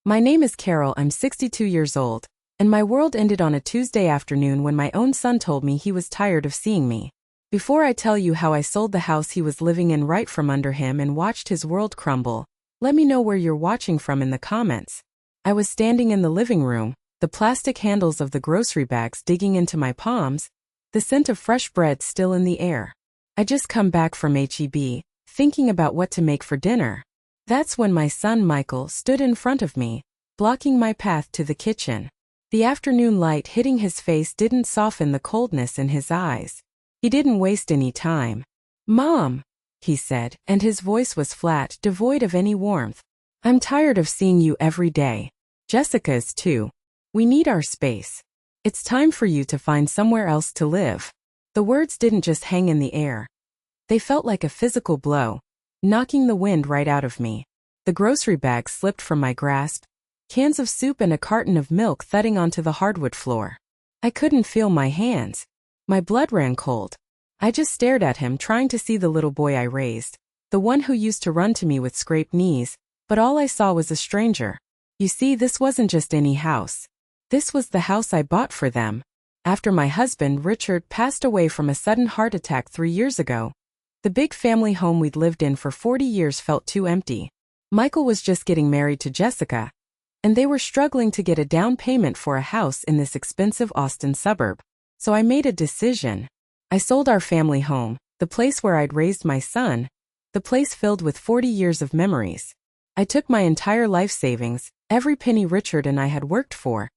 My name is Carol, I'm 62 years old, and my world ended on a Tuesday afternoon when my own son told me he was tired of seeing me. Before I tell you how I sold the house he was living in right from under him and watched his world crumble, let me know where you're watching from in the comments. I was standing in the living room, the plastic handles of the grocery bags digging into my palms, the scent of fresh bread still in the air. I just come back from HEB, thinking about what to make for dinner. That's when my son Michael stood in front of me, blocking my path to the kitchen. The afternoon light hitting his face didn't soften the coldness in his eyes. He didn't waste any time. "Mom," he said, and his voice was flat, devoid of any warmth. "I'm tired of seeing you every day. Jessica is too. We need our space. It's time for you to find somewhere else to live." The words didn't just hang in the air. They felt like a physical blow, knocking the wind right out of me. The grocery bags slipped from my grasp, cans of soup and a carton of milk thudding onto the hardwood floor. I couldn't feel my hands. My blood ran cold. I just stared at him, trying to see the little boy I raised, the one who used to run to me with scraped knees, but all I saw was a stranger. You see, this wasn't just any house. This was the house I bought for them. After my husband, Richard, passed away from a sudden heart attack 3 years ago, the big family home we'd lived in for 40 years felt too empty. Michael was just getting married to Jessica, and they were struggling to get a down payment for a house in this expensive Austin suburb. So I made a decision. I sold our family home, the place where I'd raised my son, the place filled with 40 years of memories. I took my entire life savings, every penny Richard and I had worked for,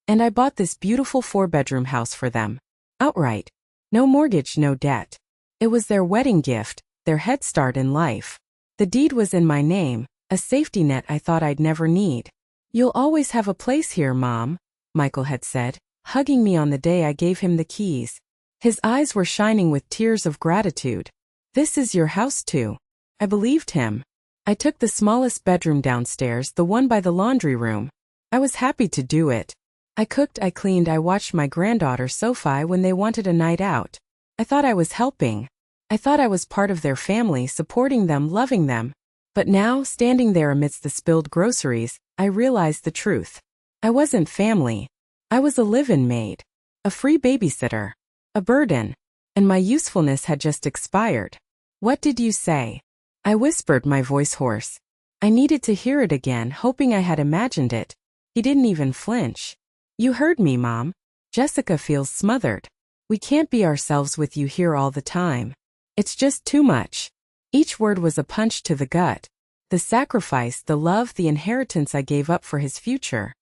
and I bought this beautiful 4-bedroom house for them. Outright. No mortgage, no debt. It was their wedding gift, their head start in life. The deed was in my name, a safety net I thought I'd never need. "You'll always have a place here, Mom," Michael had said, hugging me on the day I gave him the keys. His eyes were shining with tears of gratitude. "This is your house too." I believed him. I took the smallest bedroom downstairs, the one by the laundry room. I was happy to do it. I cooked, I cleaned, I watched my granddaughter Sophie when they wanted a night out. I thought I was helping. I thought I was part of their family, supporting them, loving them. But now, standing there amidst the spilled groceries, I realized the truth. I wasn't family. I was a live-in maid, a free babysitter, a burden, and my usefulness had just expired. "What did you say?" I whispered, my voice hoarse. I needed to hear it again, hoping I had imagined it. He didn't even flinch. "You heard me, Mom. Jessica feels smothered. We can't be ourselves with you here all the time. It's just too much." Each word was a punch to the gut. The sacrifice, the love, the inheritance I gave up for his future.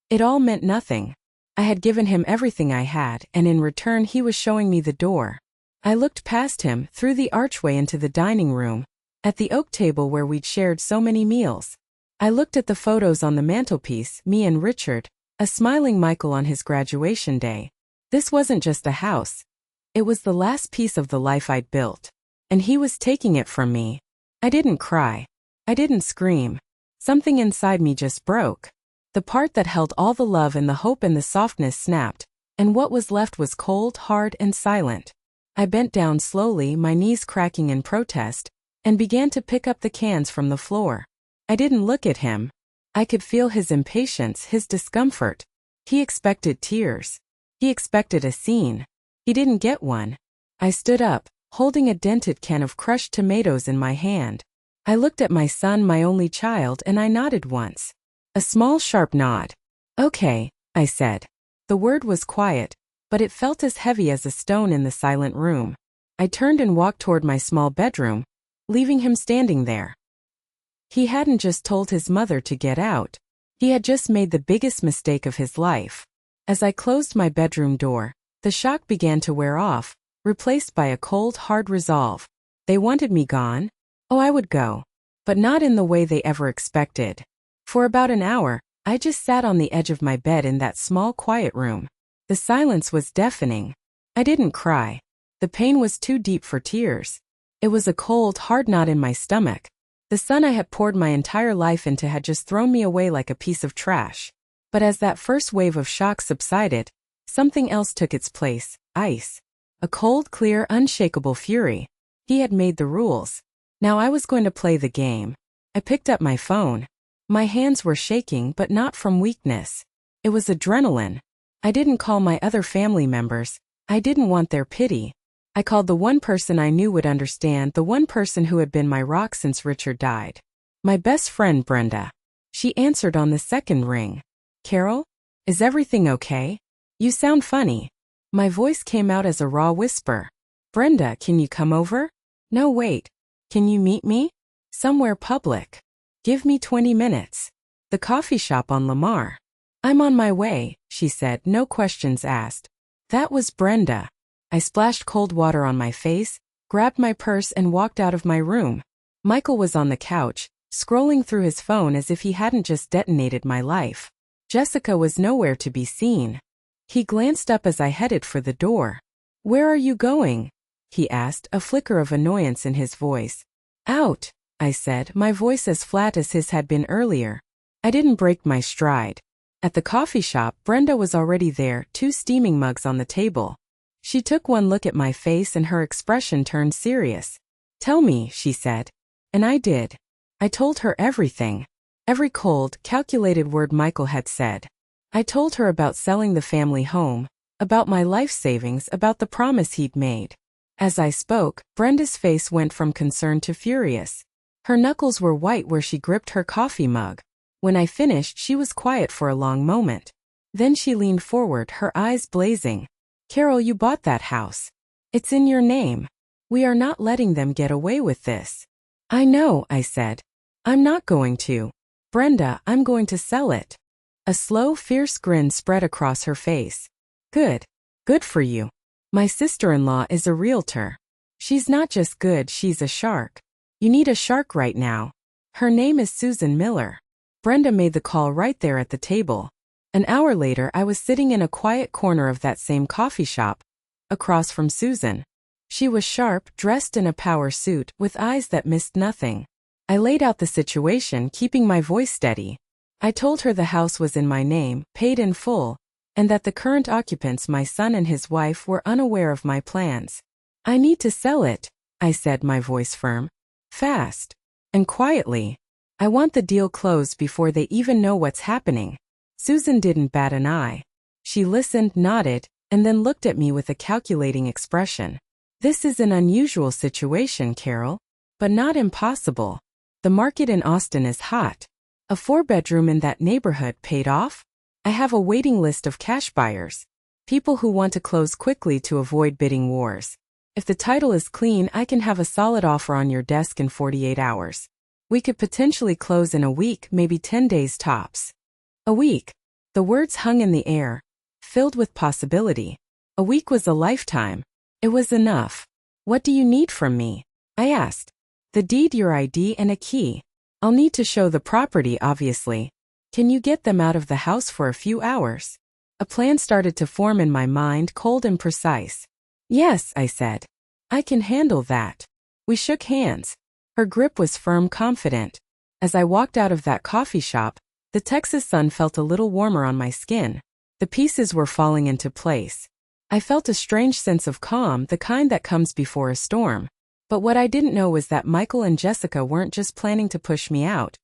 It all meant nothing. I had given him everything I had, and in return he was showing me the door. I looked past him, through the archway into the dining room, at the oak table where we'd shared so many meals. I looked at the photos on the mantelpiece, me and Richard, a smiling Michael on his graduation day. This wasn't just a house. It was the last piece of the life I'd built. And he was taking it from me. I didn't cry. I didn't scream. Something inside me just broke. The part that held all the love and the hope and the softness snapped, and what was left was cold, hard, and silent. I bent down slowly, my knees cracking in protest, and began to pick up the cans from the floor. I didn't look at him. I could feel his impatience, his discomfort. He expected tears. He expected a scene. He didn't get one. I stood up, holding a dented can of crushed tomatoes in my hand. I looked at my son, my only child, and I nodded once. A small, sharp nod. "Okay," I said. The word was quiet, but it felt as heavy as a stone in the silent room. I turned and walked toward my small bedroom, leaving him standing there. He hadn't just told his mother to get out. He had just made the biggest mistake of his life. As I closed my bedroom door, the shock began to wear off, replaced by a cold, hard resolve. They wanted me gone? Oh, I would go. But not in the way they ever expected. For about an hour, I just sat on the edge of my bed in that small, quiet room. The silence was deafening. I didn't cry. The pain was too deep for tears. It was a cold, hard knot in my stomach. The son I had poured my entire life into had just thrown me away like a piece of trash. But as that first wave of shock subsided, something else took its place: ice. A cold, clear, unshakable fury. He had made the rules. Now I was going to play the game. I picked up my phone. My hands were shaking, but not from weakness. It was adrenaline. I didn't call my other family members. I didn't want their pity. I called the one person I knew would understand, the one person who had been my rock since Richard died. My best friend, Brenda. She answered on the second ring. Carol? Is everything okay? You sound funny. My voice came out as a raw whisper. Brenda, can you come over? No, wait. Can you meet me? Somewhere public. Give me 20 minutes. The coffee shop on Lamar. I'm on my way, she said, no questions asked. That was Brenda. I splashed cold water on my face, grabbed my purse and walked out of my room. Michael was on the couch, scrolling through his phone as if he hadn't just detonated my life. Jessica was nowhere to be seen. He glanced up as I headed for the door. Where are you going? He asked, a flicker of annoyance in his voice. Out, I said, my voice as flat as his had been earlier. I didn't break my stride. At the coffee shop, Brenda was already there, 2 steaming mugs on the table. She took one look at my face and her expression turned serious. Tell me, she said. And I did. I told her everything. Every cold, calculated word Michael had said. I told her about selling the family home, about my life savings, about the promise he'd made. As I spoke, Brenda's face went from concern to furious. Her knuckles were white where she gripped her coffee mug. When I finished, she was quiet for a long moment. Then she leaned forward, her eyes blazing. Carol, you bought that house. It's in your name. We are not letting them get away with this. I know, I said. I'm not going to. Brenda, I'm going to sell it. A slow, fierce grin spread across her face. Good. Good for you. My sister-in-law is a realtor. She's not just good, she's a shark. You need a shark right now. Her name is Susan Miller. Brenda made the call right there at the table. An hour later, I was sitting in a quiet corner of that same coffee shop, across from Susan. She was sharp, dressed in a power suit, with eyes that missed nothing. I laid out the situation, keeping my voice steady. I told her the house was in my name, paid in full, and that the current occupants, my son and his wife, were unaware of my plans. I need to sell it, I said, my voice firm. Fast. And quietly. I want the deal closed before they even know what's happening. Susan didn't bat an eye. She listened, nodded, and then looked at me with a calculating expression. This is an unusual situation, Carol, but not impossible. The market in Austin is hot. A 4-bedroom in that neighborhood paid off? I have a waiting list of cash buyers. People who want to close quickly to avoid bidding wars. If the title is clean, I can have a solid offer on your desk in 48 hours. We could potentially close in a week, maybe 10 days tops. A week. The words hung in the air, filled with possibility. A week was a lifetime. It was enough. What do you need from me? I asked. The deed, your ID, and a key. I'll need to show the property, obviously. Can you get them out of the house for a few hours? A plan started to form in my mind, cold and precise. Yes, I said. I can handle that. We shook hands. Her grip was firm, confident. As I walked out of that coffee shop, the Texas sun felt a little warmer on my skin. The pieces were falling into place. I felt a strange sense of calm, the kind that comes before a storm. But what I didn't know was that Michael and Jessica weren't just planning to push me out.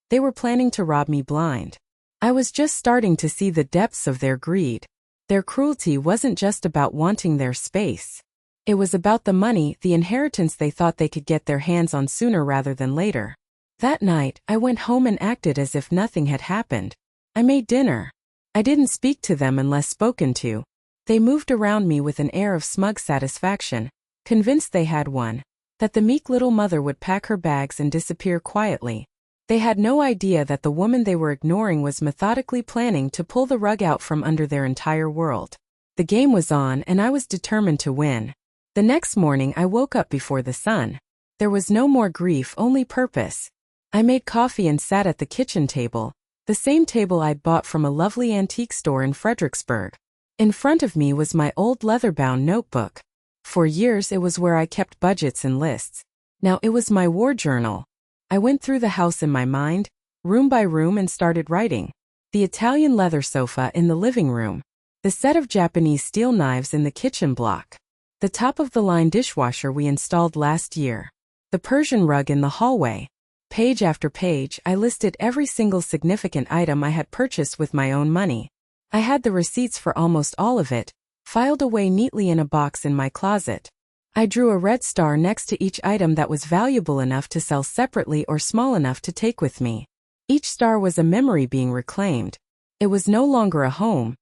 They were planning to rob me blind. I was just starting to see the depths of their greed. Their cruelty wasn't just about wanting their space. It was about the money, the inheritance they thought they could get their hands on sooner rather than later. That night, I went home and acted as if nothing had happened. I made dinner. I didn't speak to them unless spoken to. They moved around me with an air of smug satisfaction, convinced they had won, that the meek little mother would pack her bags and disappear quietly. They had no idea that the woman they were ignoring was methodically planning to pull the rug out from under their entire world. The game was on, and I was determined to win. The next morning, I woke up before the sun. There was no more grief, only purpose. I made coffee and sat at the kitchen table, the same table I'd bought from a lovely antique store in Fredericksburg. In front of me was my old leather-bound notebook. For years, it was where I kept budgets and lists. Now it was my war journal. I went through the house in my mind, room by room, and started writing. The Italian leather sofa in the living room. The set of Japanese steel knives in the kitchen block. The top-of-the-line dishwasher we installed last year. The Persian rug in the hallway. Page after page, I listed every single significant item I had purchased with my own money. I had the receipts for almost all of it, filed away neatly in a box in my closet. I drew a red star next to each item that was valuable enough to sell separately or small enough to take with me. Each star was a memory being reclaimed. It was no longer a home.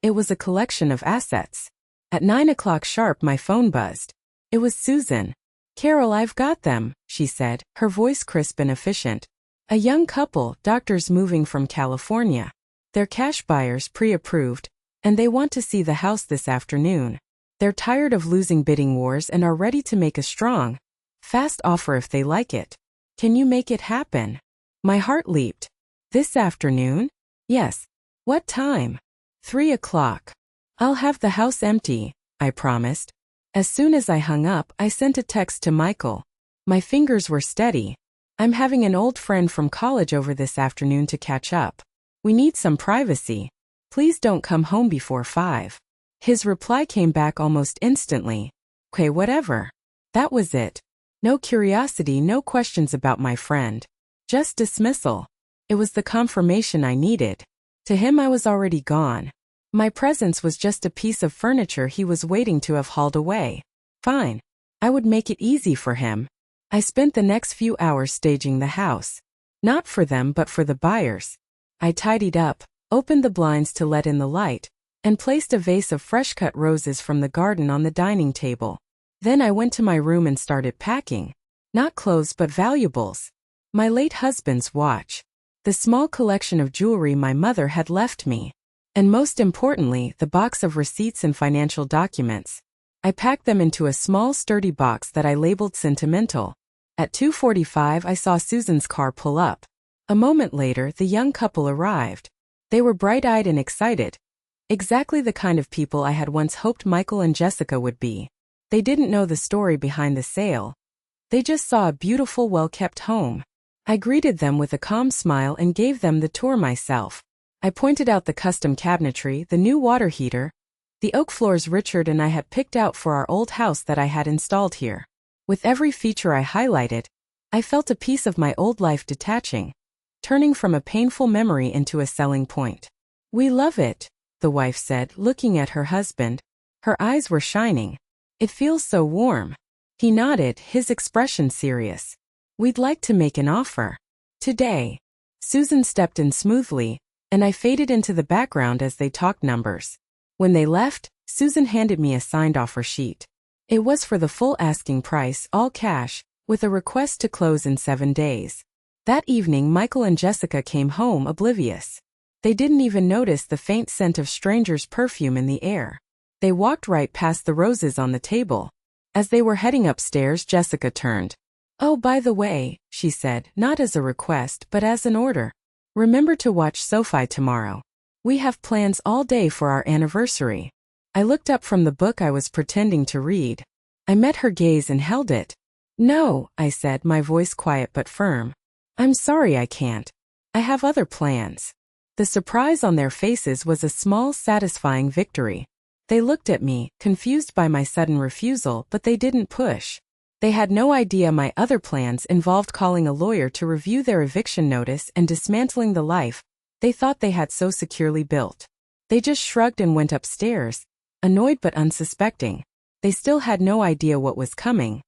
It was a collection of assets. At 9 o'clock sharp, my phone buzzed. It was Susan. "Carol, I've got them," she said, her voice crisp and efficient. "A young couple, doctors moving from California. They're cash buyers, pre-approved, and they want to see the house this afternoon. They're tired of losing bidding wars and are ready to make a strong, fast offer if they like it. Can you make it happen?" My heart leaped. "This afternoon?" "Yes." "What time?" 3 o'clock. "I'll have the house empty," I promised. As soon as I hung up, I sent a text to Michael. My fingers were steady. "I'm having an old friend from college over this afternoon to catch up. We need some privacy. Please don't come home before 5. His reply came back almost instantly. "Okay, whatever." That was it. No curiosity, no questions about my friend. Just dismissal. It was the confirmation I needed. To him, I was already gone. My presence was just a piece of furniture he was waiting to have hauled away. Fine. I would make it easy for him. I spent the next few hours staging the house. Not for them, but for the buyers. I tidied up, opened the blinds to let in the light, and placed a vase of fresh-cut roses from the garden on the dining table. Then I went to my room and started packing. Not clothes but valuables. My late husband's watch. The small collection of jewelry my mother had left me. And most importantly, the box of receipts and financial documents. I packed them into a small, sturdy box that I labeled sentimental. At 2:45, I saw Susan's car pull up. A moment later, the young couple arrived. They were bright-eyed and excited. Exactly the kind of people I had once hoped Michael and Jessica would be. They didn't know the story behind the sale. They just saw a beautiful, well-kept home. I greeted them with a calm smile and gave them the tour myself. I pointed out the custom cabinetry, the new water heater, the oak floors Richard and I had picked out for our old house that I had installed here. With every feature I highlighted, I felt a piece of my old life detaching, turning from a painful memory into a selling point. "We love it," the wife said, looking at her husband. Her eyes were shining. "It feels so warm." He nodded, his expression serious. "We'd like to make an offer. Today." Susan stepped in smoothly, and I faded into the background as they talked numbers. When they left, Susan handed me a signed offer sheet. It was for the full asking price, all cash, with a request to close in 7 days. That evening, Michael and Jessica came home oblivious. They didn't even notice the faint scent of strangers' perfume in the air. They walked right past the roses on the table. As they were heading upstairs, Jessica turned. "Oh, by the way," she said, not as a request, but as an order. "Remember to watch Sophie tomorrow. We have plans all day for our anniversary." I looked up from the book I was pretending to read. I met her gaze and held it. "No," I said, my voice quiet but firm. "I'm sorry I can't. I have other plans." The surprise on their faces was a small, satisfying victory. They looked at me, confused by my sudden refusal, but they didn't push. They had no idea my other plans involved calling a lawyer to review their eviction notice and dismantling the life they thought they had so securely built. They just shrugged and went upstairs, annoyed but unsuspecting. They still had no idea what was coming.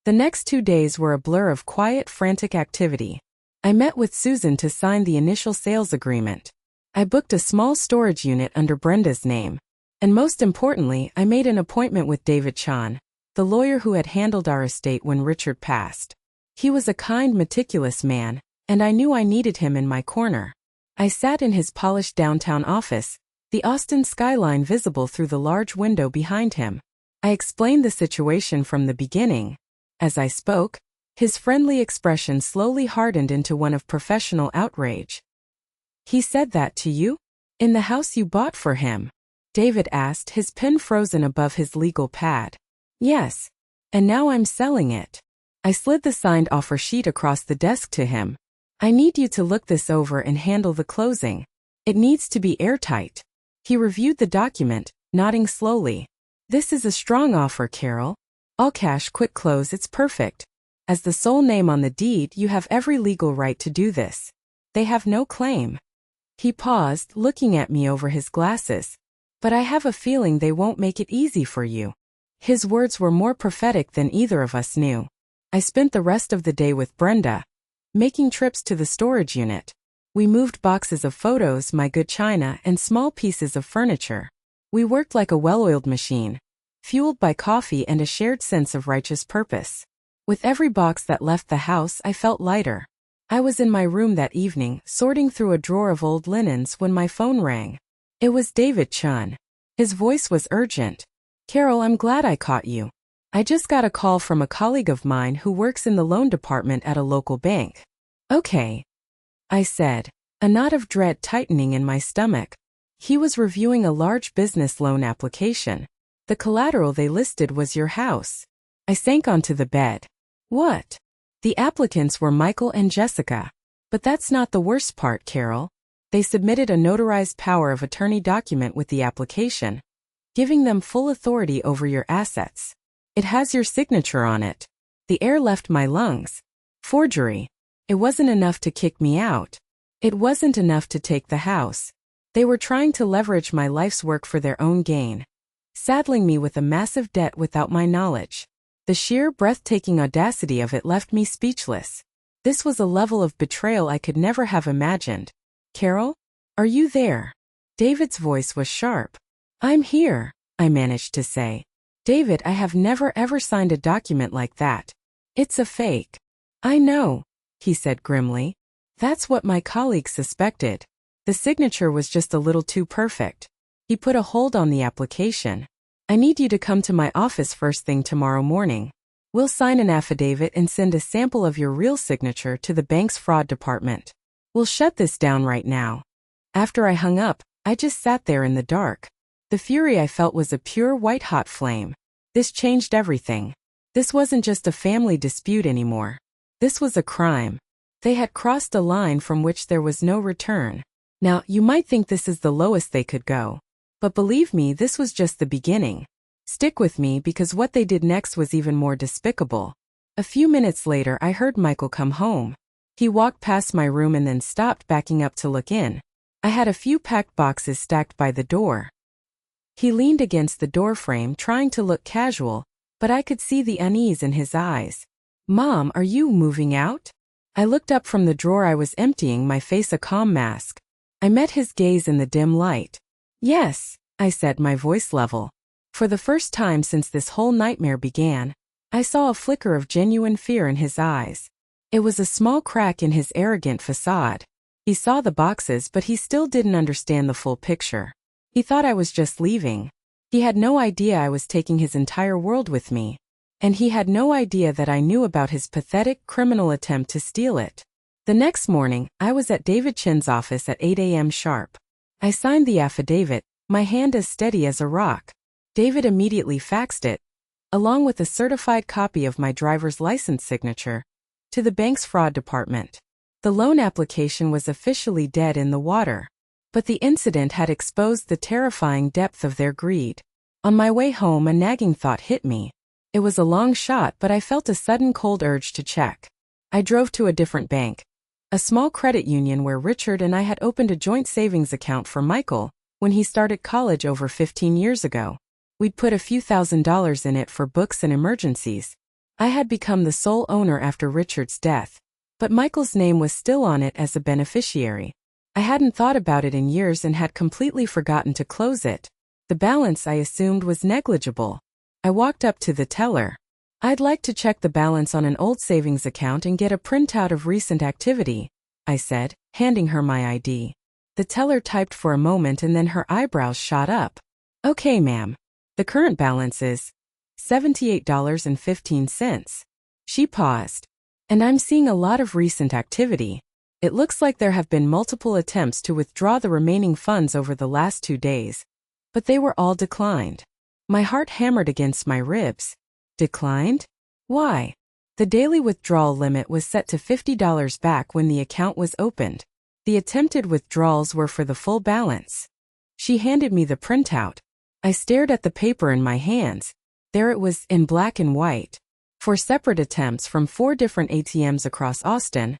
The next 2 days were a blur of quiet, frantic activity. I met with Susan to sign the initial sales agreement. I booked a small storage unit under Brenda's name. And most importantly, I made an appointment with David Chan, the lawyer who had handled our estate when Richard passed. He was a kind, meticulous man, and I knew I needed him in my corner. I sat in his polished downtown office, the Austin skyline visible through the large window behind him. I explained the situation from the beginning. As I spoke, his friendly expression slowly hardened into one of professional outrage. "He said that to you? In the house you bought for him?" David asked, his pen frozen above his legal pad. "Yes. And now I'm selling it." I slid the signed offer sheet across the desk to him. "I need you to look this over and handle the closing. It needs to be airtight." He reviewed the document, nodding slowly. "This is a strong offer, Carol. All cash, quick close, it's perfect. As the sole name on the deed, you have every legal right to do this. They have no claim. He paused, looking at me over his glasses. But I have a feeling they won't make it easy for you. His words were more prophetic than either of us knew. I spent the rest of the day with Brenda, making trips to the storage unit. We moved boxes of photos, my good china, and small pieces of furniture. We worked like a well-oiled machine, fueled by coffee and a shared sense of righteous purpose. With every box that left the house, I felt lighter. I was in my room that evening, sorting through a drawer of old linens when my phone rang. It was David Chun. His voice was urgent. "Carol, I'm glad I caught you. I just got a call from a colleague of mine who works in the loan department at a local bank." "Okay," I said, a knot of dread tightening in my stomach. He was reviewing a large business loan application. The collateral they listed was your house. I sank onto the bed. What? The applicants were Michael and Jessica. But that's not the worst part, Carol. They submitted a notarized power of attorney document with the application, giving them full authority over your assets. It has your signature on it. The air left my lungs. Forgery. It wasn't enough to kick me out. It wasn't enough to take the house. They were trying to leverage my life's work for their own gain, saddling me with a massive debt without my knowledge. The sheer breathtaking audacity of it left me speechless. This was a level of betrayal I could never have imagined. "Carol? Are you there?" David's voice was sharp. "I'm here," I managed to say. "David, I have never ever signed a document like that. It's a fake." "I know," he said grimly. "That's what my colleague suspected. The signature was just a little too perfect." He put a hold on the application. "I need you to come to my office first thing tomorrow morning. We'll sign an affidavit and send a sample of your real signature to the bank's fraud department. We'll shut this down right now." After I hung up, I just sat there in the dark. The fury I felt was a pure white-hot flame. This changed everything. This wasn't just a family dispute anymore. This was a crime. They had crossed a line from which there was no return. Now, you might think this is the lowest they could go. But believe me, this was just the beginning. Stick with me because what they did next was even more despicable. A few minutes later, I heard Michael come home. He walked past my room and then stopped, backing up to look in. I had a few packed boxes stacked by the door. He leaned against the doorframe, trying to look casual, but I could see the unease in his eyes. "Mom, are you moving out?" I looked up from the drawer I was emptying, my face a calm mask. I met his gaze in the dim light. "Yes," I said, my voice level. For the first time since this whole nightmare began, I saw a flicker of genuine fear in his eyes. It was a small crack in his arrogant facade. He saw the boxes, but he still didn't understand the full picture. He thought I was just leaving. He had no idea I was taking his entire world with me. And he had no idea that I knew about his pathetic criminal attempt to steal it. The next morning, I was at David Chin's office at 8 a.m. sharp. I signed the affidavit, my hand as steady as a rock. David immediately faxed it, along with a certified copy of my driver's license signature, to the bank's fraud department. The loan application was officially dead in the water. But the incident had exposed the terrifying depth of their greed. On my way home, a nagging thought hit me. It was a long shot, but I felt a sudden cold urge to check. I drove to a different bank, a small credit union where Richard and I had opened a joint savings account for Michael when he started college over 15 years ago. We'd put a few $1,000s in it for books and emergencies. I had become the sole owner after Richard's death, but Michael's name was still on it as a beneficiary. I hadn't thought about it in years and had completely forgotten to close it. The balance, I assumed, was negligible. I walked up to the teller. "I'd like to check the balance on an old savings account and get a printout of recent activity," I said, handing her my ID. The teller typed for a moment and then her eyebrows shot up. "Okay, ma'am. The current balance is $78.15. She paused. "And I'm seeing a lot of recent activity. It looks like there have been multiple attempts to withdraw the remaining funds over the last 2 days, but they were all declined." My heart hammered against my ribs. Declined? Why? The daily withdrawal limit was set to $50 back when the account was opened. The attempted withdrawals were for the full balance. She handed me the printout. I stared at the paper in my hands. There it was, in black and white. 4 separate attempts from 4 different ATMs across Austin,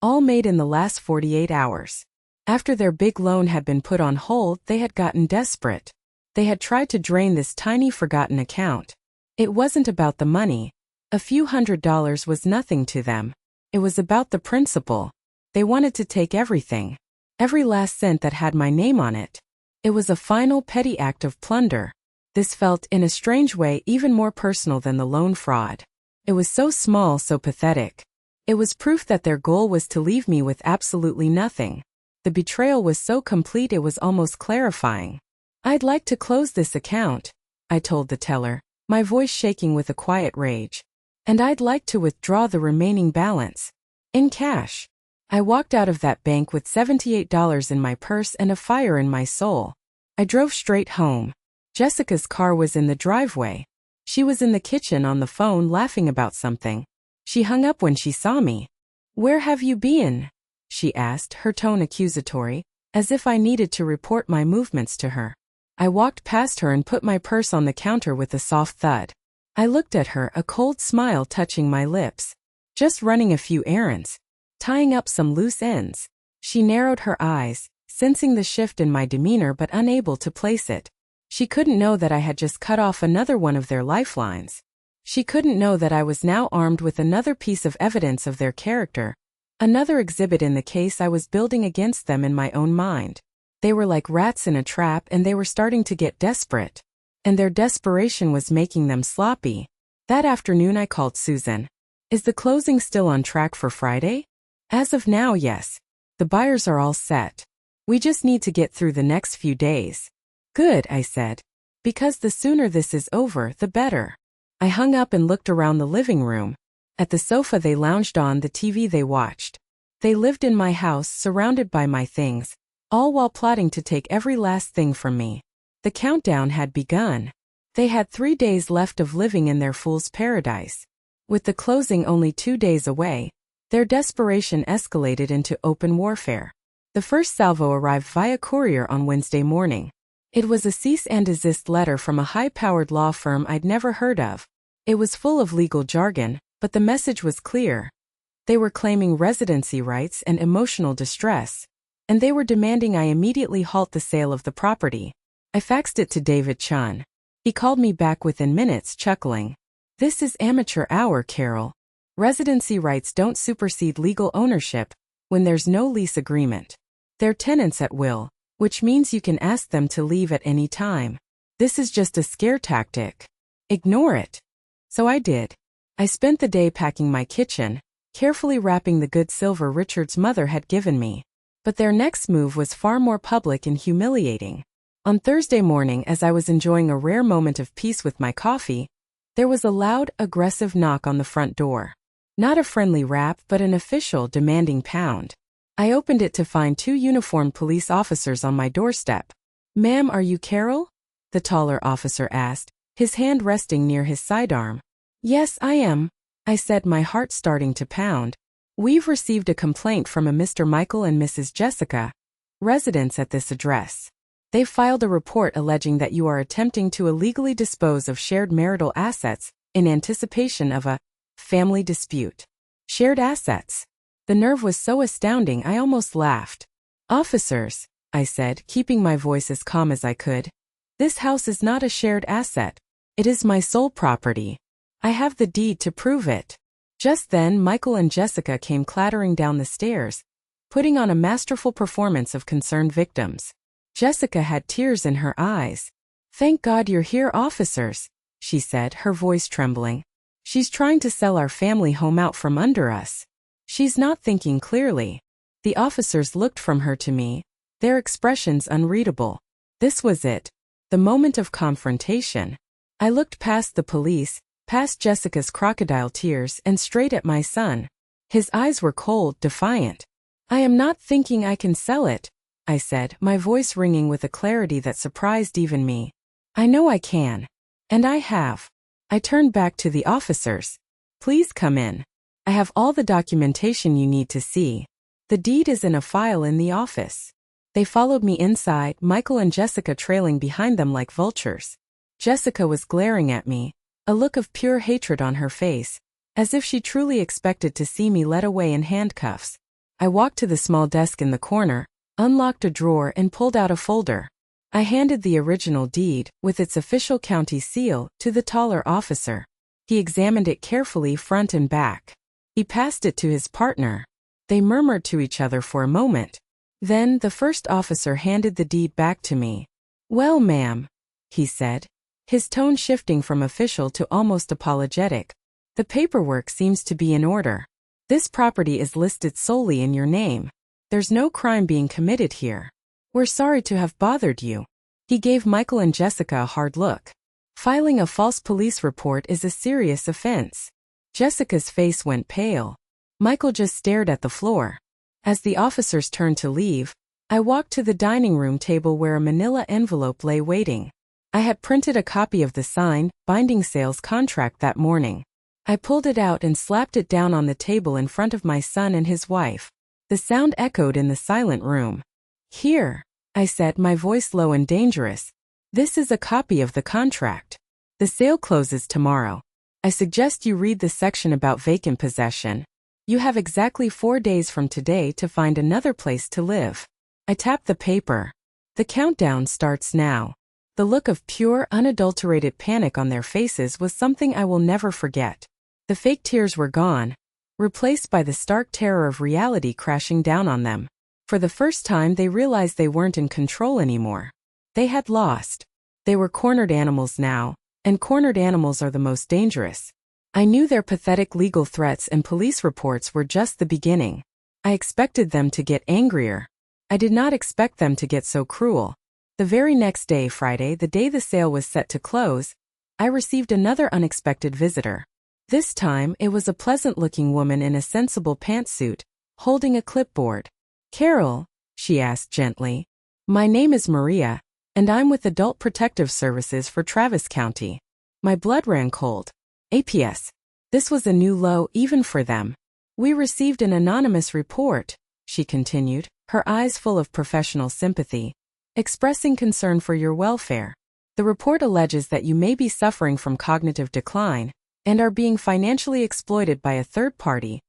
all made in the last 48 hours. After their big loan had been put on hold, they had gotten desperate. They had tried to drain this tiny forgotten account. It wasn't about the money. A few $100s was nothing to them. It was about the principle. They wanted to take everything. Every last cent that had my name on it. It was a final petty act of plunder. This felt, in a strange way, even more personal than the loan fraud. It was so small, so pathetic. It was proof that their goal was to leave me with absolutely nothing. The betrayal was so complete it was almost clarifying. "I'd like to close this account," I told the teller, my voice shaking with a quiet rage. "And I'd like to withdraw the remaining balance. In cash." I walked out of that bank with $78 in my purse and a fire in my soul. I drove straight home. Jessica's car was in the driveway. She was in the kitchen on the phone laughing about something. She hung up when she saw me. "Where have you been?" she asked, her tone accusatory, as if I needed to report my movements to her. I walked past her and put my purse on the counter with a soft thud. I looked at her, a cold smile touching my lips. "Just running a few errands. Tying up some loose ends." She narrowed her eyes, sensing the shift in my demeanor but unable to place it. She couldn't know that I had just cut off another one of their lifelines. She couldn't know that I was now armed with another piece of evidence of their character, another exhibit in the case I was building against them in my own mind. They were like rats in a trap, and they were starting to get desperate. And their desperation was making them sloppy. That afternoon I called Susan. "Is the closing still on track for Friday?" "As of now, yes. The buyers are all set. We just need to get through the next few days." "Good," I said. "Because the sooner this is over, the better." I hung up and looked around the living room. At the sofa they lounged on, the TV they watched. They lived in my house, surrounded by my things, all while plotting to take every last thing from me. The countdown had begun. They had 3 days left of living in their fool's paradise. With the closing only 2 days away, their desperation escalated into open warfare. The first salvo arrived via courier on Wednesday morning. It was a cease and desist letter from a high-powered law firm I'd never heard of. It was full of legal jargon, but the message was clear. They were claiming residency rights and emotional distress, and they were demanding I immediately halt the sale of the property. I faxed it to David Chun. He called me back within minutes, chuckling. "This is amateur hour, Carol. Residency rights don't supersede legal ownership when there's no lease agreement. They're tenants at will, which means you can ask them to leave at any time. This is just a scare tactic. Ignore it." So I did. I spent the day packing my kitchen, carefully wrapping the good silver Richard's mother had given me. But their next move was far more public and humiliating. On Thursday morning, as I was enjoying a rare moment of peace with my coffee, there was a loud, aggressive knock on the front door. Not a friendly rap, but an official, demanding pound. I opened it to find 2 uniformed police officers on my doorstep. "Ma'am, are you Carol?" the taller officer asked, his hand resting near his sidearm. "Yes, I am," I said, my heart starting to pound. "We've received a complaint from a Mr. Michael and Mrs. Jessica, residents at this address. They've filed a report alleging that you are attempting to illegally dispose of shared marital assets in anticipation of a family dispute." Shared assets. The nerve was so astounding I almost laughed. "Officers," I said, keeping my voice as calm as I could, "this house is not a shared asset. It is my sole property. I have the deed to prove it." Just then Michael and Jessica came clattering down the stairs, putting on a masterful performance of concerned victims. Jessica had tears in her eyes. "Thank God you're here, officers," she said, her voice trembling. "She's trying to sell our family home out from under us. She's not thinking clearly." The officers looked from her to me, their expressions unreadable. This was it, the moment of confrontation. I looked past the police, past Jessica's crocodile tears, and straight at my son. His eyes were cold, defiant. "I am not thinking I can sell it," I said, my voice ringing with a clarity that surprised even me. "I know I can. And I have." I turned back to the officers. "Please come in. I have all the documentation you need to see. The deed is in a file in the office." They followed me inside, Michael and Jessica trailing behind them like vultures. Jessica was glaring at me, a look of pure hatred on her face, as if she truly expected to see me led away in handcuffs. I walked to the small desk in the corner, unlocked a drawer and pulled out a folder. I handed the original deed, with its official county seal, to the taller officer. He examined it carefully front and back. He passed it to his partner. They murmured to each other for a moment. Then the first officer handed the deed back to me. "Well, ma'am," he said, his tone shifting from official to almost apologetic. "The paperwork seems to be in order. This property is listed solely in your name. There's no crime being committed here. We're sorry to have bothered you." He gave Michael and Jessica a hard look. Filing a false police report is a serious offense. Jessica's face went pale. Michael just stared at the floor. As the officers turned to leave, I walked to the dining room table where a manila envelope lay waiting. I had printed a copy of the signed, binding sales contract that morning. I pulled it out and slapped it down on the table in front of my son and his wife. The sound echoed in the silent room. "Here," I said, my voice low and dangerous. "This is a copy of the contract. The sale closes tomorrow. I suggest you read the section about vacant possession. You have exactly 4 days from today to find another place to live." I tapped the paper. "The countdown starts now." The look of pure, unadulterated panic on their faces was something I will never forget. The fake tears were gone, replaced by the stark terror of reality crashing down on them. For the first time, they realized they weren't in control anymore. They had lost. They were cornered animals now, and cornered animals are the most dangerous. I knew their pathetic legal threats and police reports were just the beginning. I expected them to get angrier. I did not expect them to get so cruel. The very next day, Friday, the day the sale was set to close, I received another unexpected visitor. This time, it was a pleasant-looking woman in a sensible pantsuit, holding a clipboard. "Carol," she asked gently. "My name is Maria, and I'm with Adult Protective Services for Travis County." My blood ran cold. APS. This was a new low even for them. "We received an anonymous report," she continued, her eyes full of professional sympathy, "expressing concern for your welfare. The report alleges that you may be suffering from cognitive decline and are being financially exploited by a third party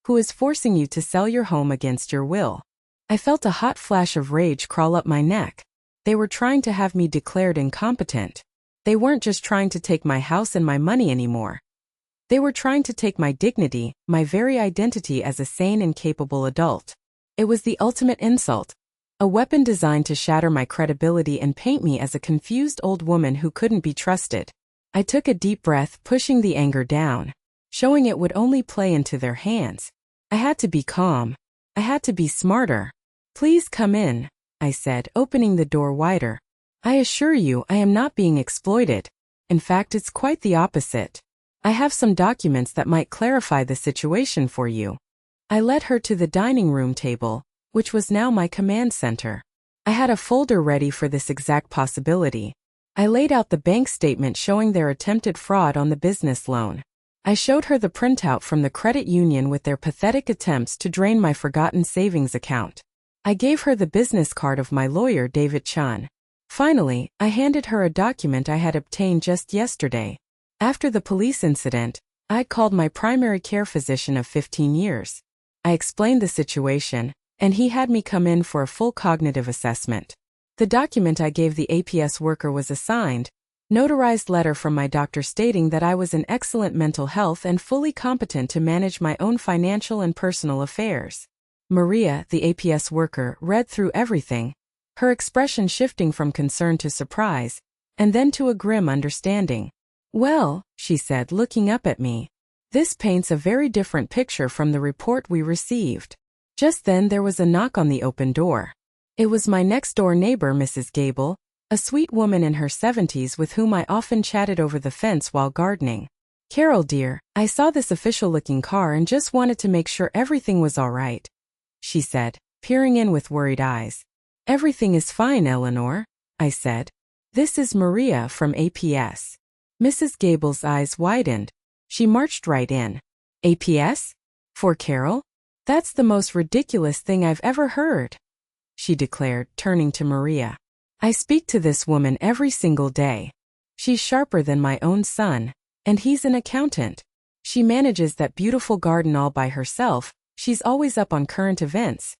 who is forcing you to sell your home against your will." I felt a hot flash of rage crawl up my neck. They were trying to have me declared incompetent. They weren't just trying to take my house and my money anymore. They were trying to take my dignity, my very identity as a sane and capable adult. It was the ultimate insult. A weapon designed to shatter my credibility and paint me as a confused old woman who couldn't be trusted. I took a deep breath, pushing the anger down, showing it would only play into their hands. I had to be calm. I had to be smarter. "Please come in," I said, opening the door wider. "I assure you I am not being exploited. In fact, it's quite the opposite. I have some documents that might clarify the situation for you." I led her to the dining room table, which was now my command center. I had a folder ready for this exact possibility. I laid out the bank statement showing their attempted fraud on the business loan. I showed her the printout from the credit union with their pathetic attempts to drain my forgotten savings account. I gave her the business card of my lawyer, David Chun. Finally, I handed her a document I had obtained just yesterday. After the police incident, I'd called my primary care physician of 15 years. I explained the situation, and he had me come in for a full cognitive assessment. The document I gave the APS worker was a signed, notarized letter from my doctor stating that I was in excellent mental health and fully competent to manage my own financial and personal affairs. Maria, the APS worker, read through everything, her expression shifting from concern to surprise, and then to a grim understanding. "Well," she said, looking up at me, "this paints a very different picture from the report we received." Just then there was a knock on the open door. It was my next-door neighbor, Mrs. Gable, a sweet woman in her 70s with whom I often chatted over the fence while gardening. "Carol, dear, I saw this official-looking car and just wanted to make sure everything was all right," she said, peering in with worried eyes. "Everything is fine, Eleanor," I said. "This is Maria from APS." Mrs. Gable's eyes widened. She marched right in. "APS? For Carol? That's the most ridiculous thing I've ever heard," she declared, turning to Maria. "I speak to this woman every single day. She's sharper than my own son, And he's an accountant. She manages that beautiful garden all by herself. She's always up on current events.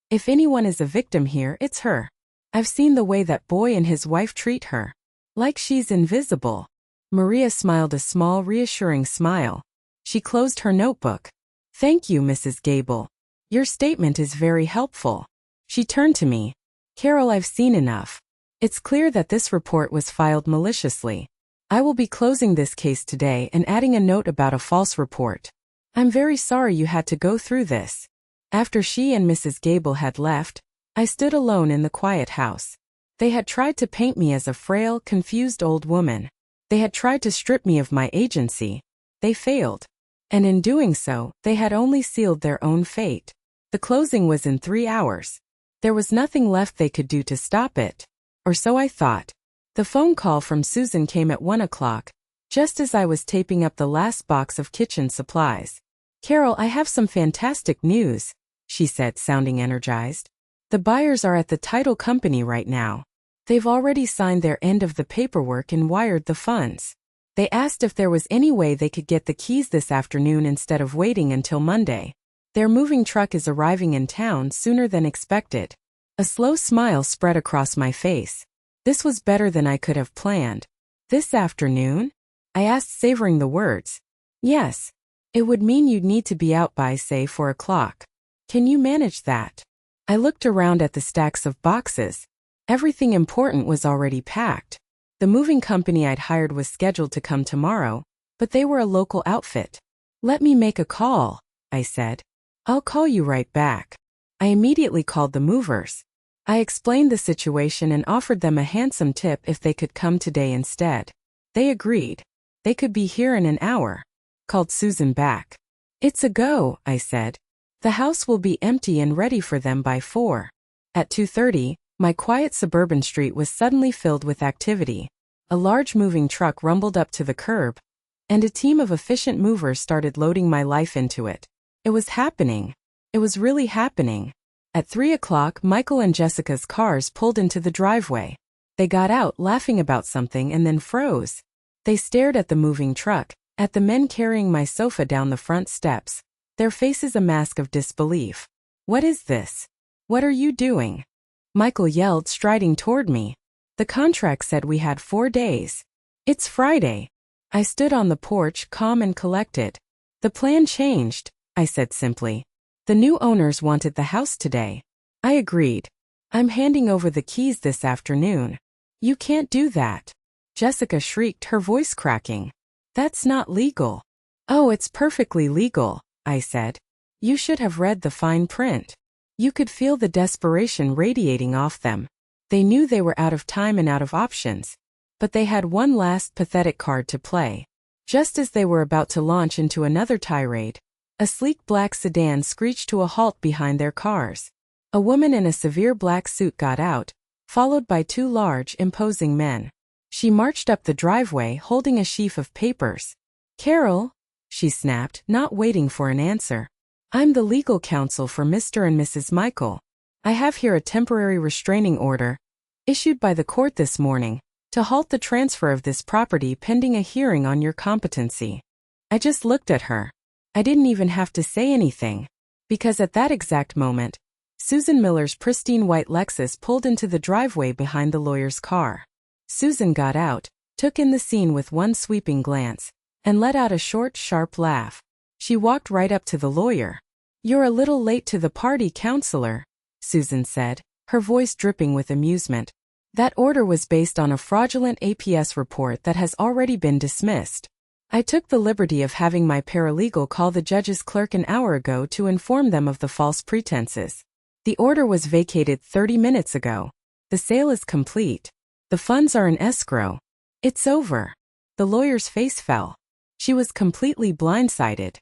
If anyone is a victim here, it's her. I've seen the way that boy and his wife treat her. Like she's invisible. Maria smiled a small, reassuring smile. She closed her notebook. Thank you, Mrs. Gable. Your statement is very helpful. She turned to me. Carol, I've seen enough. It's clear that this report was filed maliciously. I will be closing this case today and adding a note about a false report. I'm very sorry you had to go through this. After she and Mrs. Gable had left, I stood alone in the quiet house. They had tried to paint me as a frail, confused old woman. They had tried to strip me of my agency. They failed. And in doing so, they had only sealed their own fate. The closing was in 3 hours. There was nothing left they could do to stop it. Or so I thought. The phone call from Susan came at 1 o'clock, just as I was taping up the last box of kitchen supplies. Carol, I have some fantastic news, she said, sounding energized. The buyers are at the title company right now. They've already signed their end of the paperwork and wired the funds. They asked if there was any way they could get the keys this afternoon instead of waiting until Monday. Their moving truck is arriving in town sooner than expected. A slow smile spread across my face. This was better than I could have planned. This afternoon? I asked, savoring the words. Yes. It would mean you'd need to be out by, say, 4 o'clock. Can you manage that? I looked around at the stacks of boxes. Everything important was already packed. The moving company I'd hired was scheduled to come tomorrow, but they were a local outfit. Let me make a call, I said. I'll call you right back. I immediately called the movers. I explained the situation and offered them a handsome tip if they could come today instead. They agreed. They could be here in an hour. Called Susan back. It's a go, I said. The house will be empty and ready for them by 4. At 2:30, my quiet suburban street was suddenly filled with activity. A large moving truck rumbled up to the curb, and a team of efficient movers started loading my life into it. It was happening. It was really happening. At 3 o'clock, Michael and Jessica's cars pulled into the driveway. They got out, laughing about something, and then froze. They stared at the moving truck, at the men carrying my sofa down the front steps, their faces a mask of disbelief. What is this? What are you doing? Michael yelled, striding toward me. The contract said we had 4 days. It's Friday. I stood on the porch, calm and collected. The plan changed, I said simply. The new owners wanted the house today. I agreed. I'm handing over the keys this afternoon. You can't do that. Jessica shrieked, her voice cracking. That's not legal. Oh, it's perfectly legal, I said. You should have read the fine print. You could feel the desperation radiating off them. They knew they were out of time and out of options. But they had one last pathetic card to play. Just as they were about to launch into another tirade, a sleek black sedan screeched to a halt behind their cars. A woman in a severe black suit got out, followed by 2 large, imposing men. She marched up the driveway holding a sheaf of papers. Carol, she snapped, not waiting for an answer. I'm the legal counsel for Mr. and Mrs. Michael. I have here a temporary restraining order, issued by the court this morning, to halt the transfer of this property pending a hearing on your competency. I just looked at her. I didn't even have to say anything, because at that exact moment, Susan Miller's pristine white Lexus pulled into the driveway behind the lawyer's car. Susan got out, took in the scene with one sweeping glance, and let out a short, sharp laugh. She walked right up to the lawyer. You're a little late to the party, counselor, Susan said, her voice dripping with amusement. That order was based on a fraudulent APS report that has already been dismissed. I took the liberty of having my paralegal call the judge's clerk an hour ago to inform them of the false pretenses. The order was vacated 30 minutes ago. The sale is complete. The funds are in escrow. It's over. The lawyer's face fell. She was completely blindsided.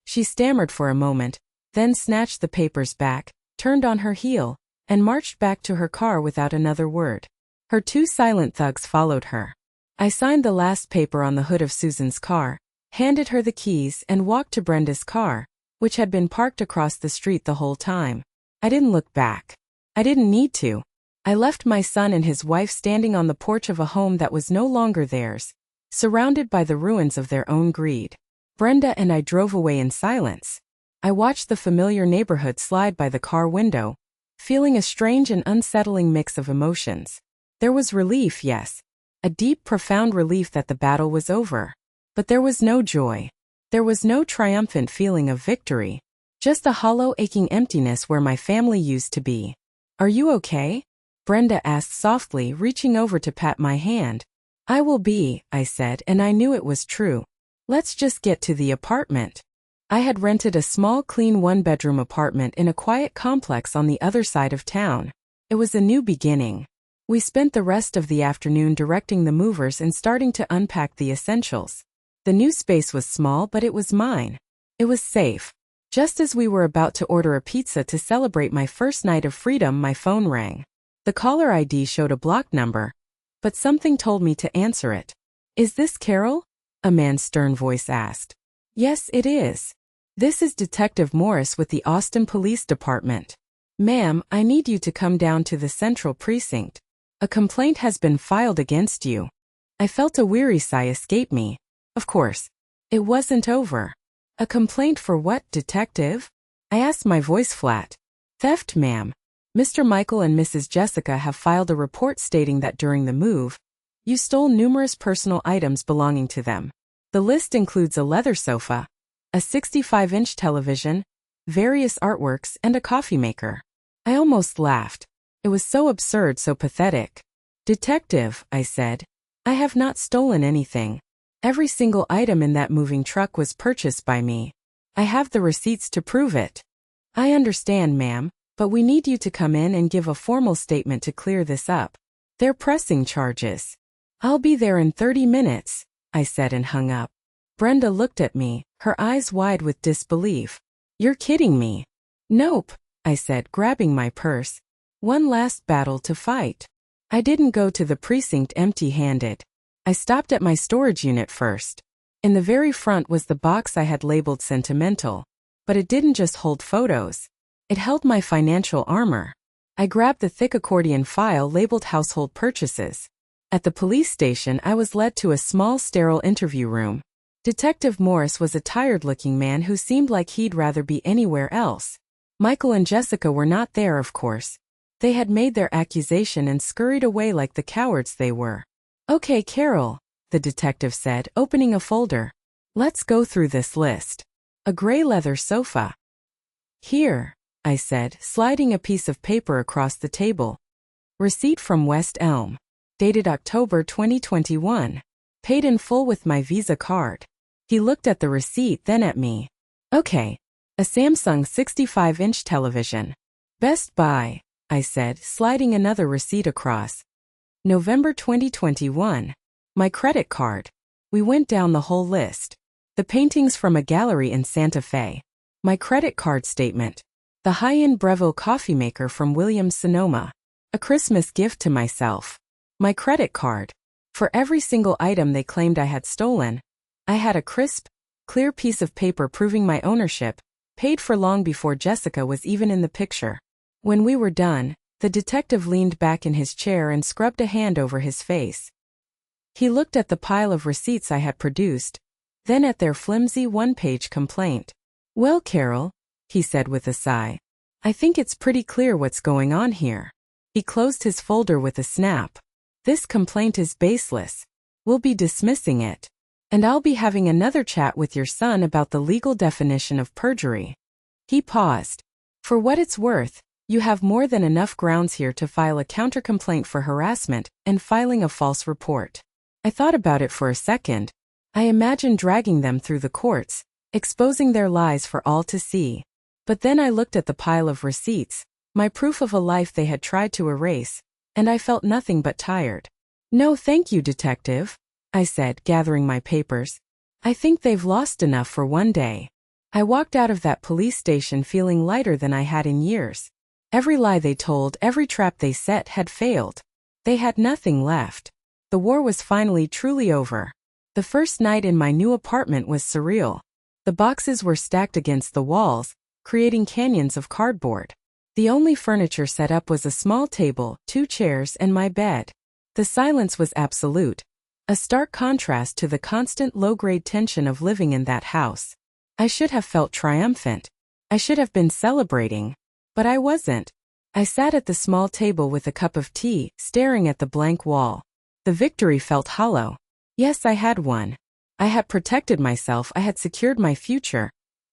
She stammered for a moment, then snatched the papers back, turned on her heel, and marched back to her car without another word. Her 2 silent thugs followed her. I signed the last paper on the hood of Susan's car, handed her the keys, and walked to Brenda's car, which had been parked across the street the whole time. I didn't look back. I didn't need to. I left my son and his wife standing on the porch of a home that was no longer theirs, surrounded by the ruins of their own greed. Brenda and I drove away in silence. I watched the familiar neighborhood slide by the car window, feeling a strange and unsettling mix of emotions. There was relief, yes. A deep, profound relief that the battle was over. But there was no joy. There was no triumphant feeling of victory. Just a hollow, aching emptiness where my family used to be. "Are you okay?" Brenda asked softly, reaching over to pat my hand. "I will be," I said, and I knew it was true. "Let's just get to the apartment." I had rented a small, clean one-bedroom apartment in a quiet complex on the other side of town. It was a new beginning. We spent the rest of the afternoon directing the movers and starting to unpack the essentials. The new space was small, but it was mine. It was safe. Just as we were about to order a pizza to celebrate my first night of freedom, my phone rang. The caller ID showed a block number, but something told me to answer it. "Is this Carol?" a man's stern voice asked. "Yes, it is. This is Detective Morris with the Austin Police Department. Ma'am, I need you to come down to the Central Precinct. A complaint has been filed against you." I felt a weary sigh escape me. Of course. It wasn't over. "A complaint for what, detective?" I asked, my voice flat. "Theft, ma'am. Mr. Michael and Mrs. Jessica have filed a report stating that during the move, you stole numerous personal items belonging to them. The list includes a leather sofa, a 65-inch television, various artworks, and a coffee maker." I almost laughed. It was so absurd, so pathetic. "Detective," I said, "I have not stolen anything. Every single item in that moving truck was purchased by me. I have the receipts to prove it." "I understand, ma'am, but we need you to come in and give a formal statement to clear this up. They're pressing charges." "I'll be there in 30 minutes, I said and hung up. Brenda looked at me, her eyes wide with disbelief. "You're kidding me." "Nope," I said, grabbing my purse. "One last battle to fight." I didn't go to the precinct empty-handed. I stopped at my storage unit first. In the very front was the box I had labeled sentimental. But it didn't just hold photos. It held my financial armor. I grabbed the thick accordion file labeled household purchases. At the police station, I was led to a small, sterile interview room. Detective Morris was a tired-looking man who seemed like he'd rather be anywhere else. Michael and Jessica were not there, of course. They had made their accusation and scurried away like the cowards they were. "Okay, Carol," the detective said, opening a folder. "Let's go through this list." A gray leather sofa. "Here," I said, sliding a piece of paper across the table. "Receipt from West Elm. Dated October 2021. Paid in full with my Visa card." He looked at the receipt, then at me. "Okay. A Samsung 65-inch television. Best Buy," I said, sliding another receipt across. "November 2021. My credit card." We went down the whole list. The paintings from a gallery in Santa Fe. My credit card statement. The high-end Breville coffee maker from Williams-Sonoma. A Christmas gift to myself. My credit card. For every single item they claimed I had stolen, I had a crisp, clear piece of paper proving my ownership, paid for long before Jessica was even in the picture. When we were done, the detective leaned back in his chair and scrubbed a hand over his face. He looked at the pile of receipts I had produced, then at their flimsy one-page complaint. "Well, Carol," he said with a sigh, "I think it's pretty clear what's going on here." He closed his folder with a snap. "This complaint is baseless. We'll be dismissing it. And I'll be having another chat with your son about the legal definition of perjury." He paused. "For what it's worth, you have more than enough grounds here to file a counter-complaint for harassment and filing a false report." I thought about it for a second. I imagined dragging them through the courts, exposing their lies for all to see. But then I looked at the pile of receipts, my proof of a life they had tried to erase, and I felt nothing but tired. "No, thank you, detective," I said, gathering my papers. "I think they've lost enough for one day." I walked out of that police station feeling lighter than I had in years. Every lie they told, every trap they set had failed. They had nothing left. The war was finally truly over. The first night in my new apartment was surreal. The boxes were stacked against the walls, creating canyons of cardboard. The only furniture set up was a small table, 2 chairs, and my bed. The silence was absolute. A stark contrast to the constant low-grade tension of living in that house. I should have felt triumphant. I should have been celebrating. But I wasn't. I sat at the small table with a cup of tea, staring at the blank wall. The victory felt hollow. Yes, I had won. I had protected myself, I had secured my future.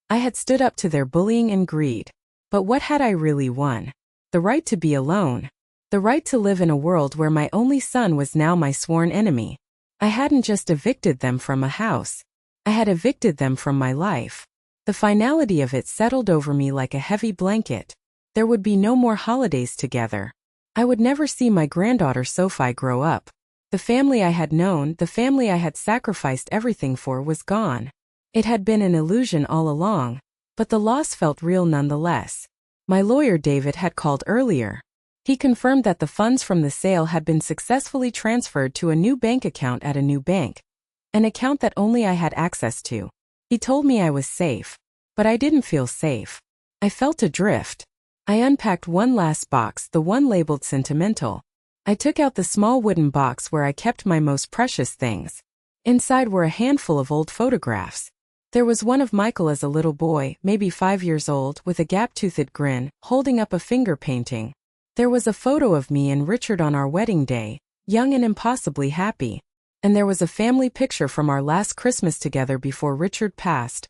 I had stood up to their bullying and greed. But what had I really won? The right to be alone. The right to live in a world where my only son was now my sworn enemy. I hadn't just evicted them from a house. I had evicted them from my life. The finality of it settled over me like a heavy blanket. There would be no more holidays together. I would never see my granddaughter Sophie grow up. The family I had known, the family I had sacrificed everything for, was gone. It had been an illusion all along, but the loss felt real nonetheless. My lawyer David had called earlier. He confirmed that the funds from the sale had been successfully transferred to a new bank account at a new bank, an account that only I had access to. He told me I was safe, but I didn't feel safe. I felt adrift. I unpacked one last box, the one labeled sentimental. I took out the small wooden box where I kept my most precious things. Inside were a handful of old photographs. There was one of Michael as a little boy, maybe 5 years old, with a gap-toothed grin, holding up a finger painting. There was a photo of me and Richard on our wedding day, young and impossibly happy. And there was a family picture from our last Christmas together before Richard passed.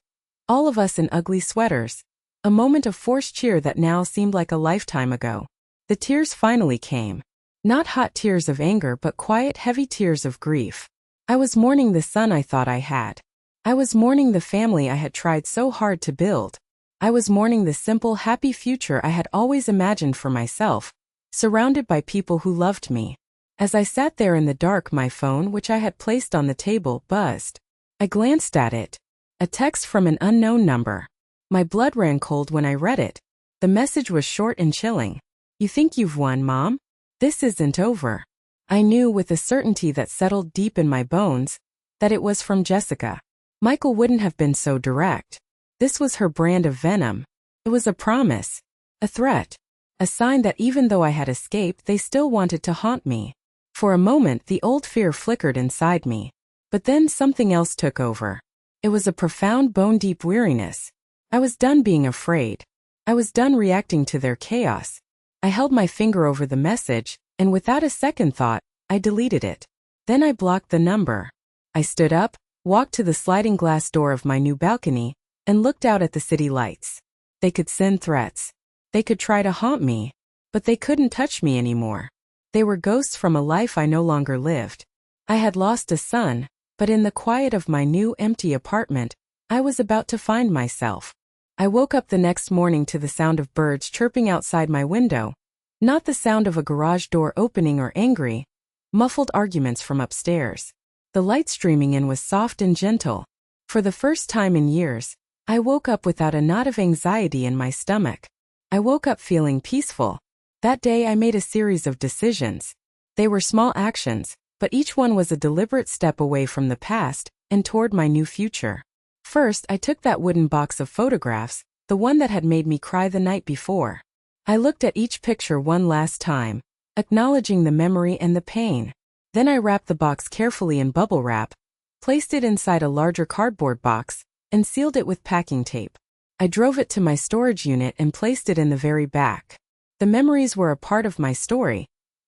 All of us in ugly sweaters. A moment of forced cheer that now seemed like a lifetime ago. The tears finally came. Not hot tears of anger but quiet, heavy tears of grief. I was mourning the son I thought I had. I was mourning the family I had tried so hard to build. I was mourning the simple, happy future I had always imagined for myself, surrounded by people who loved me. As I sat there in the dark, my phone, which I had placed on the table, buzzed. I glanced at it. A text from an unknown number. My blood ran cold when I read it. The message was short and chilling. "You think you've won, Mom? This isn't over." I knew with a certainty that settled deep in my bones that it was from Jessica. Michael wouldn't have been so direct. This was her brand of venom. It was a promise, a threat, a sign that even though I had escaped, they still wanted to haunt me. For a moment, the old fear flickered inside me. But then something else took over. It was a profound, bone-deep weariness. I was done being afraid. I was done reacting to their chaos. I held my finger over the message, and without a second thought, I deleted it. Then I blocked the number. I stood up, walked to the sliding glass door of my new balcony, and looked out at the city lights. They could send threats. They could try to haunt me, but they couldn't touch me anymore. They were ghosts from a life I no longer lived. I had lost a son, but in the quiet of my new empty apartment, I was about to find myself. I woke up the next morning to the sound of birds chirping outside my window, not the sound of a garage door opening or angry, muffled arguments from upstairs. The light streaming in was soft and gentle. For the first time in years, I woke up without a knot of anxiety in my stomach. I woke up feeling peaceful. That day I made a series of decisions. They were small actions, but each one was a deliberate step away from the past and toward my new future. First, I took that wooden box of photographs, the one that had made me cry the night before. I looked at each picture one last time, acknowledging the memory and the pain. Then I wrapped the box carefully in bubble wrap, placed it inside a larger cardboard box, and sealed it with packing tape. I drove it to my storage unit and placed it in the very back. The memories were a part of my story,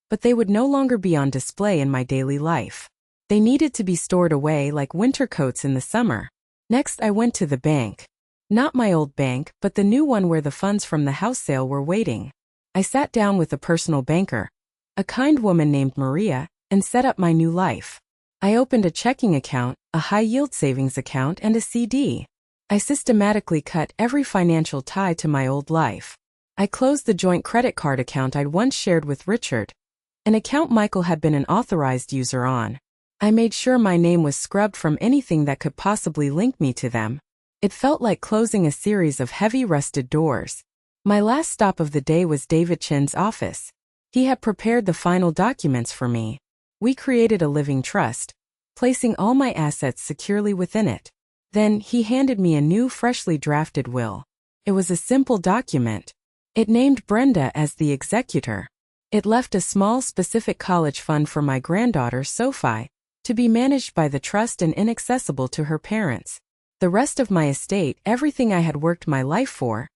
but they would no longer be on display in my daily life. They needed to be stored away like winter coats in the summer. Next, I went to the bank. Not my old bank, but the new one where the funds from the house sale were waiting. I sat down with a personal banker, a kind woman named Maria, and set up my new life. I opened a checking account, a high-yield savings account, and a CD. I systematically cut every financial tie to my old life. I closed the joint credit card account I'd once shared with Richard, an account Michael had been an authorized user on. I made sure my name was scrubbed from anything that could possibly link me to them. It felt like closing a series of heavy rusted doors. My last stop of the day was David Chin's office. He had prepared the final documents for me. We created a living trust, placing all my assets securely within it. Then he handed me a new, freshly drafted will. It was a simple document. It named Brenda as the executor. It left a small, specific college fund for my granddaughter, Sophie, to be managed by the trust and inaccessible to her parents. The rest of my estate, everything I had worked my life for,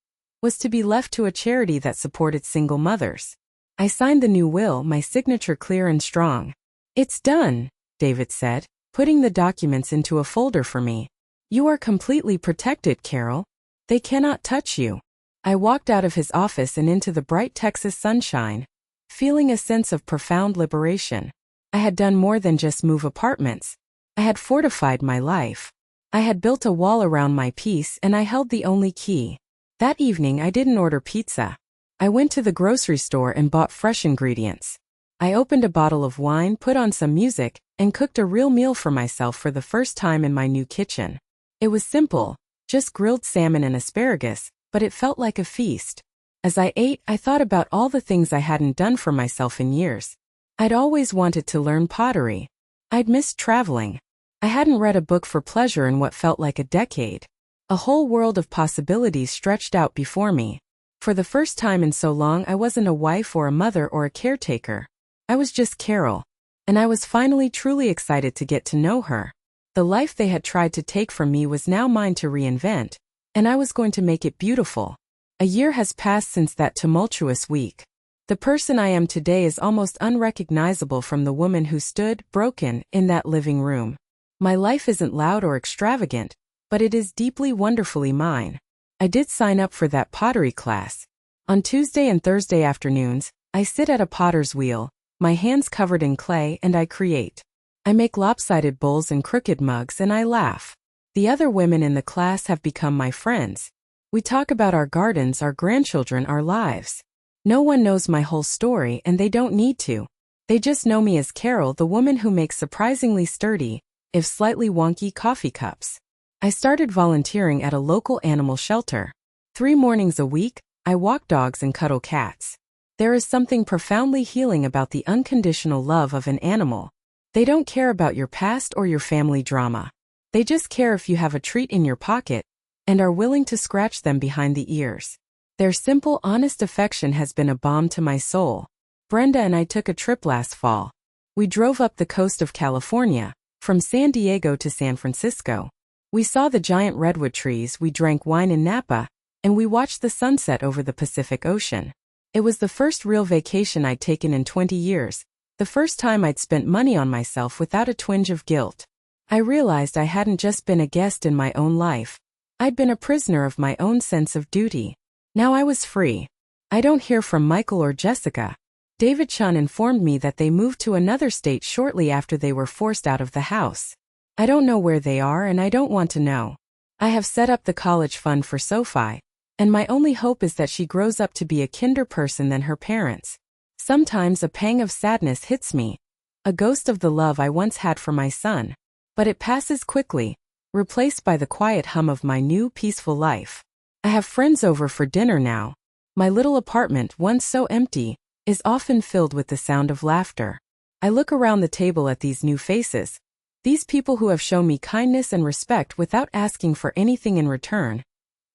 was to be left to a charity that supported single mothers. I signed the new will, my signature clear and strong. "It's done," David said, putting the documents into a folder for me. "You are completely protected, Carol. They cannot touch you." I walked out of his office and into the bright Texas sunshine, feeling a sense of profound liberation. I had done more than just move apartments. I had fortified my life. I had built a wall around my peace, and I held the only key. That evening I didn't order pizza. I went to the grocery store and bought fresh ingredients. I opened a bottle of wine, put on some music, and cooked a real meal for myself for the first time in my new kitchen. It was simple, just grilled salmon and asparagus, but it felt like a feast. As I ate, I thought about all the things I hadn't done for myself in years. I'd always wanted to learn pottery. I'd missed traveling. I hadn't read a book for pleasure in what felt like a decade. A whole world of possibilities stretched out before me. For the first time in so long, I wasn't a wife or a mother or a caretaker. I was just Carol. And I was finally truly excited to get to know her. The life they had tried to take from me was now mine to reinvent, and I was going to make it beautiful. A year has passed since that tumultuous week. The person I am today is almost unrecognizable from the woman who stood, broken, in that living room. My life isn't loud or extravagant, but it is deeply wonderfully mine. I did sign up for that pottery class. On Tuesday and Thursday afternoons, I sit at a potter's wheel, my hands covered in clay, and I create. I make lopsided bowls and crooked mugs, and I laugh. The other women in the class have become my friends. We talk about our gardens, our grandchildren, our lives. No one knows my whole story, and they don't need to. They just know me as Carol, the woman who makes surprisingly sturdy, if slightly wonky, coffee cups. I started volunteering at a local animal shelter. 3 mornings a week, I walk dogs and cuddle cats. There is something profoundly healing about the unconditional love of an animal. They don't care about your past or your family drama. They just care if you have a treat in your pocket and are willing to scratch them behind the ears. Their simple, honest affection has been a balm to my soul. Brenda and I took a trip last fall. We drove up the coast of California, from San Diego to San Francisco. We saw the giant redwood trees, we drank wine in Napa, and we watched the sunset over the Pacific Ocean. It was the first real vacation I'd taken in 20 years, the first time I'd spent money on myself without a twinge of guilt. I realized I hadn't just been a guest in my own life. I'd been a prisoner of my own sense of duty. Now I was free. I don't hear from Michael or Jessica. David Chun informed me that they moved to another state shortly after they were forced out of the house. I don't know where they are, and I don't want to know. I have set up the college fund for Sophie, and my only hope is that she grows up to be a kinder person than her parents. Sometimes a pang of sadness hits me, a ghost of the love I once had for my son. But it passes quickly, replaced by the quiet hum of my new, peaceful life. I have friends over for dinner now. My little apartment, once so empty, is often filled with the sound of laughter. I look around the table at these new faces, these people who have shown me kindness and respect without asking for anything in return,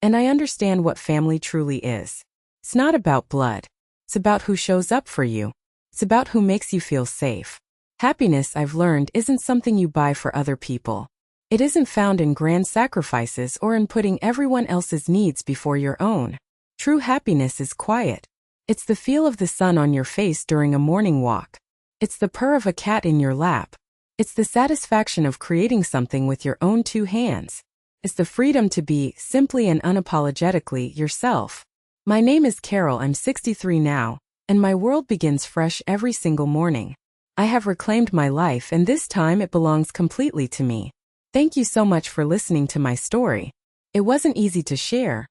and I understand what family truly is. It's not about blood. It's about who shows up for you. It's about who makes you feel safe. Happiness, I've learned, isn't something you buy for other people. It isn't found in grand sacrifices or in putting everyone else's needs before your own. True happiness is quiet. It's the feel of the sun on your face during a morning walk. It's the purr of a cat in your lap. It's the satisfaction of creating something with your own 2 hands. It's the freedom to be, simply and unapologetically, yourself. My name is Carol, I'm 63 now, and my world begins fresh every single morning. I have reclaimed my life, and this time it belongs completely to me. Thank you so much for listening to my story. It wasn't easy to share,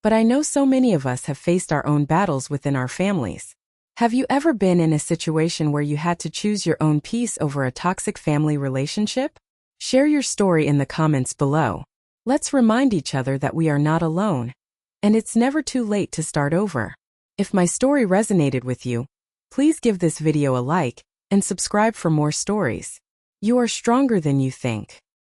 but I know so many of us have faced our own battles within our families. Have you ever been in a situation where you had to choose your own peace over a toxic family relationship? Share your story in the comments below. Let's remind each other that we are not alone, and it's never too late to start over. If my story resonated with you, please give this video a like and subscribe for more stories. You are stronger than you think.